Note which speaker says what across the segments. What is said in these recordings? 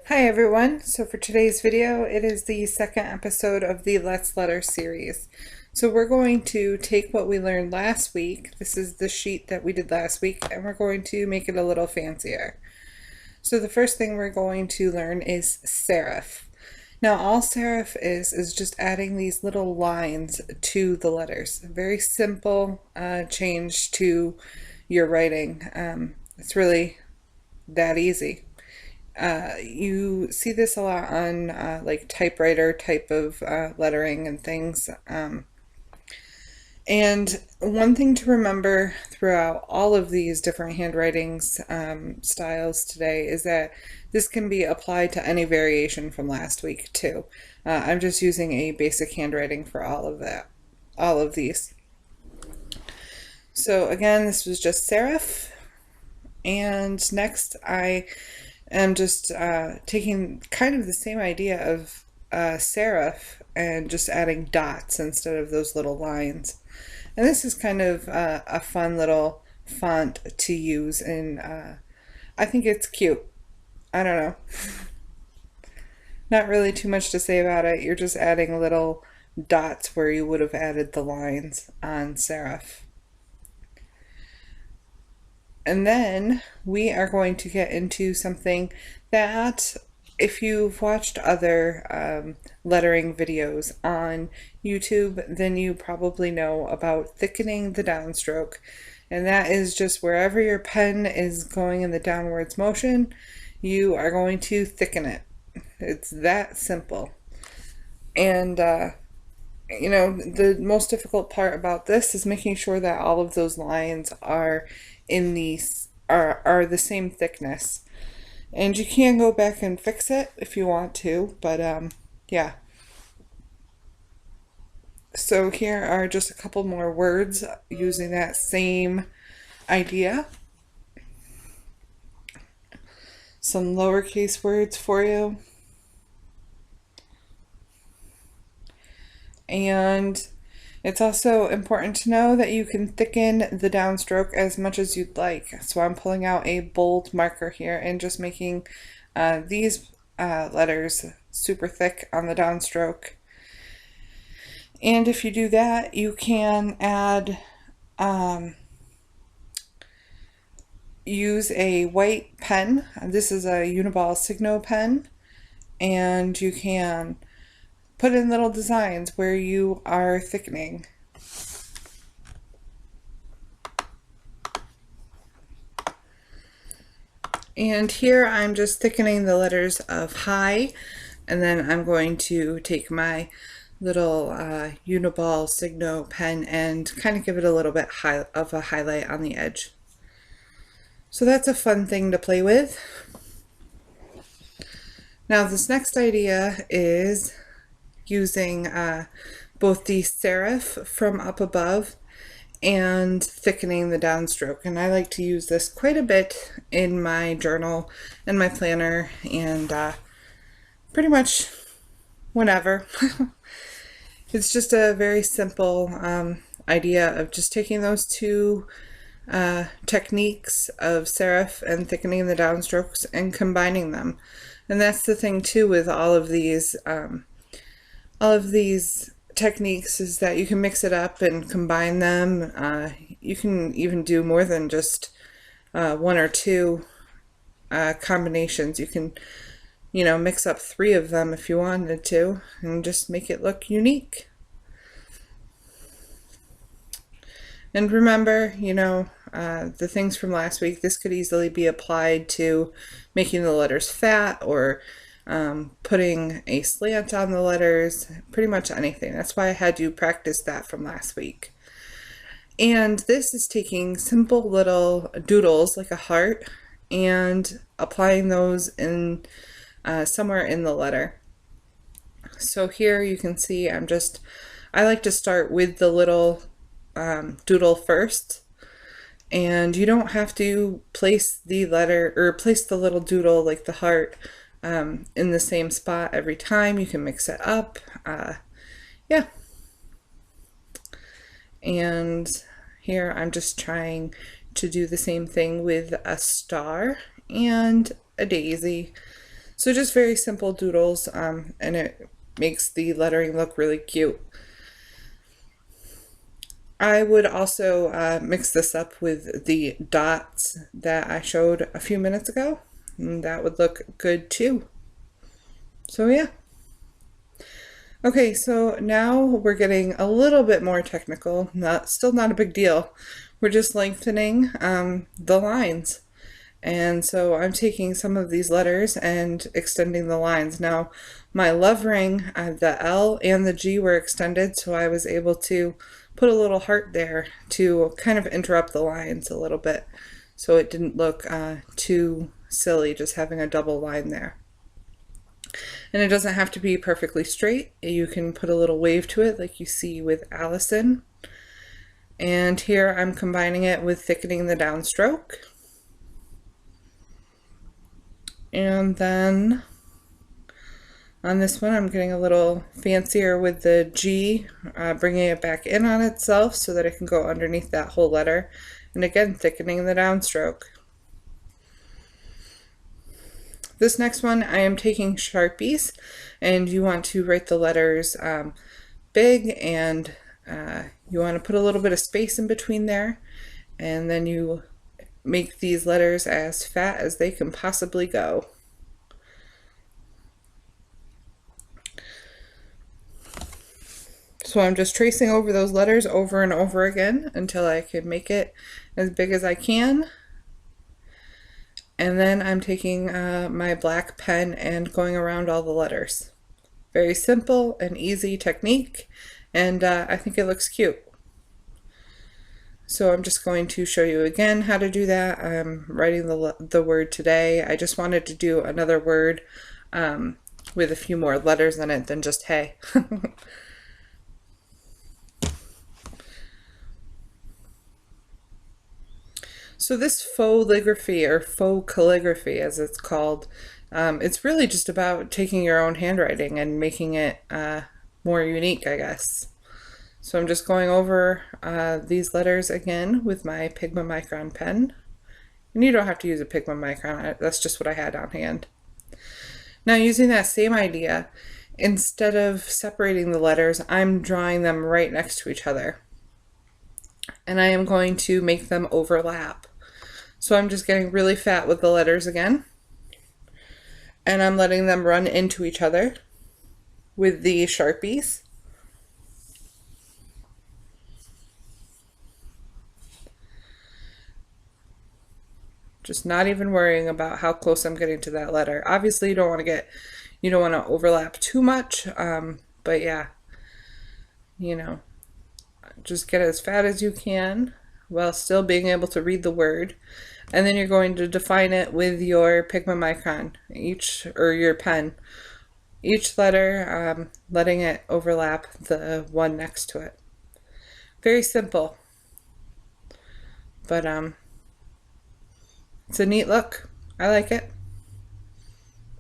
Speaker 1: Hi everyone, so for today's video it is the second episode of the Let's Letter series. So we're going to take what we learned last week, this is the sheet that we did last week, and we're going to make it a little fancier. So the first thing we're going to learn is serif. Now all serif is just adding these little lines to the letters. Very simple change to your writing. It's really that easy. You see this a lot on like typewriter type of lettering and things. And one thing to remember throughout all of these different handwritings styles today is that this can be applied to any variation from last week too. I'm just using a basic handwriting for all of these. So again, this was just serif, and next I'm just taking kind of the same idea of serif and just adding dots instead of those little lines. And this is kind of a fun little font to use, and I think it's cute. I don't know. Not really too much to say about it. You're just adding little dots where you would have added the lines on serif. And then we are going to get into something that, if you've watched other lettering videos on YouTube, then you probably know about thickening the downstroke. And that is just wherever your pen is going in the downwards motion, you are going to thicken it. It's that simple. And you know, the most difficult part about this is making sure that all of those lines are in these are the same thickness. And you can go back and fix it if you want to, but yeah. So here are just a couple more words using that same idea. Some lowercase words for you. And it's also important to know that you can thicken the downstroke as much as you'd like. So I'm pulling out a bold marker here and just making these letters super thick on the downstroke. And if you do that, you can add, use a white pen. This is a Uniball Signo pen, and you can put in little designs where you are thickening. And here I'm just thickening the letters of hi, and then I'm going to take my little Uniball Signo pen and kind of give it a little bit of a highlight on the edge. So that's a fun thing to play with. Now this next idea is using both the serif from up above and thickening the downstroke, and I like to use this quite a bit in my journal and my planner, and pretty much whenever. It's just a very simple idea of just taking those two techniques of serif and thickening the downstrokes and combining them. And that's the thing too with all of these techniques, is that you can mix it up and combine them. You can even do more than just one or two combinations. You can, you know, mix up 3 of them if you wanted to and just make it look unique. And remember, you know, the things from last week, this could easily be applied to making the letters fat, or putting a slant on the letters, pretty much anything. That's why I had you practice that from last week. And this is taking simple little doodles like a heart and applying those in somewhere in the letter. So here you can see I like to start with the little doodle first, and you don't have to place the letter or place the little doodle like the heart in the same spot every time. You can mix it up. Yeah. And here I'm just trying to do the same thing with a star and a daisy. So just very simple doodles, and it makes the lettering look really cute. I would also mix this up with the dots that I showed a few minutes ago, and that would look good too. So yeah. Okay, so now we're getting a little bit more technical. Still not a big deal. We're just lengthening the lines. And so I'm taking some of these letters and extending the lines. Now, my love ring, the L and the G were extended, so I was able to put a little heart there to kind of interrupt the lines a little bit, so it didn't look too silly just having a double line there. And it doesn't have to be perfectly straight. You can put a little wave to it like you see with Allison. And here I'm combining it with thickening the downstroke. And then on this one I'm getting a little fancier with the G, bringing it back in on itself so that it can go underneath that whole letter. And again, thickening the downstroke. This next one, I am taking Sharpies, and you want to write the letters big, and you want to put a little bit of space in between there, and then you make these letters as fat as they can possibly go. So I'm just tracing over those letters over and over again until I can make it as big as I can. And then I'm taking my black pen and going around all the letters. Very simple and easy technique, and I think it looks cute. So I'm just going to show you again how to do that. I'm writing the word today. I just wanted to do another word with a few more letters in it than just hey. So this faux calligraphy, or faux calligraphy as it's called, it's really just about taking your own handwriting and making it more unique, I guess. So I'm just going over these letters again with my Pigma micron pen. And you don't have to use a Pigma micron, that's just what I had on hand. Now, using that same idea, instead of separating the letters, I'm drawing them right next to each other. And I am going to make them overlap. So I'm just getting really fat with the letters again, and I'm letting them run into each other with the Sharpies. Just not even worrying about how close I'm getting to that letter. Obviously you don't want to overlap too much, but yeah, just get as fat as you can while still being able to read the word. And then you're going to define it with your Pigma micron, your pen. Each letter, letting it overlap the one next to it. Very simple, but it's a neat look. I like it.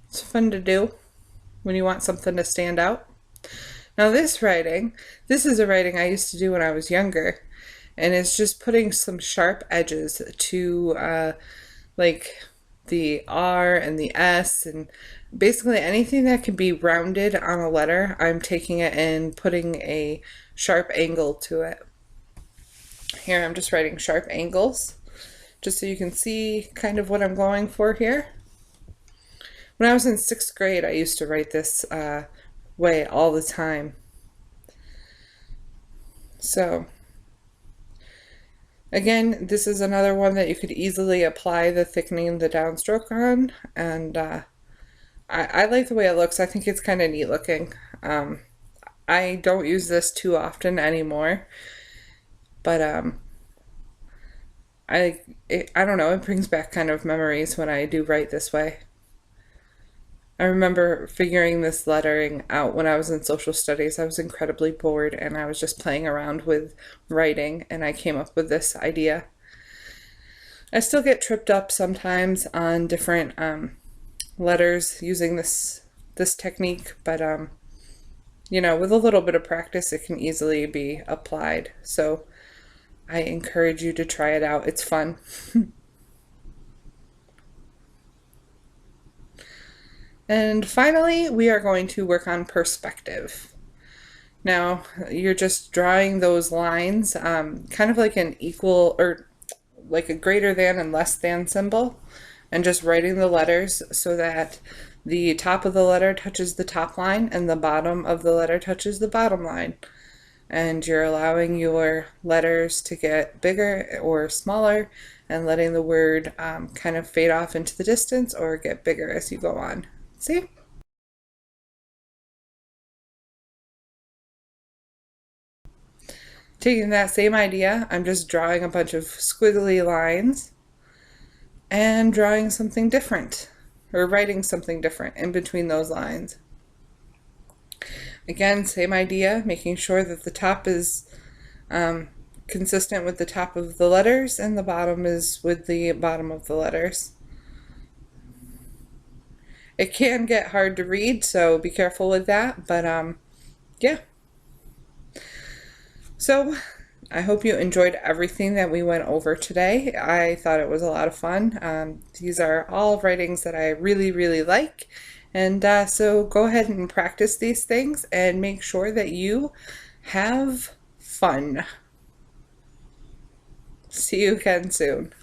Speaker 1: It's fun to do when you want something to stand out. Now this is a writing I used to do when I was younger. And it's just putting some sharp edges to like the R and the S, and basically anything that can be rounded on a letter, I'm taking it and putting a sharp angle to it. Here I'm just writing sharp angles, just so you can see kind of what I'm going for here. When I was in 6th grade, I used to write this way all the time. So again, this is another one that you could easily apply the thickening and the downstroke on, and I like the way it looks. I think it's kind of neat looking. I don't use this too often anymore, but I don't know, it brings back kind of memories when I do write this way. I remember figuring this lettering out when I was in social studies. I was incredibly bored and I was just playing around with writing, and I came up with this idea. I still get tripped up sometimes on different letters using this technique, but with a little bit of practice it can easily be applied. So I encourage you to try it out. It's fun. And finally, we are going to work on perspective. Now, you're just drawing those lines, kind of like an equal or like a greater than and less than symbol, and just writing the letters so that the top of the letter touches the top line and the bottom of the letter touches the bottom line. And you're allowing your letters to get bigger or smaller and letting the word kind of fade off into the distance or get bigger as you go on. See? Taking that same idea, I'm just drawing a bunch of squiggly lines and drawing something different, or writing something different in between those lines. Again, same idea, making sure that the top is consistent with the top of the letters and the bottom is with the bottom of the letters. It can get hard to read, so be careful with that, but yeah. So I hope you enjoyed everything that we went over today. I thought it was a lot of fun. These are all writings that I really, really like. And so go ahead and practice these things and make sure that you have fun. See you again soon.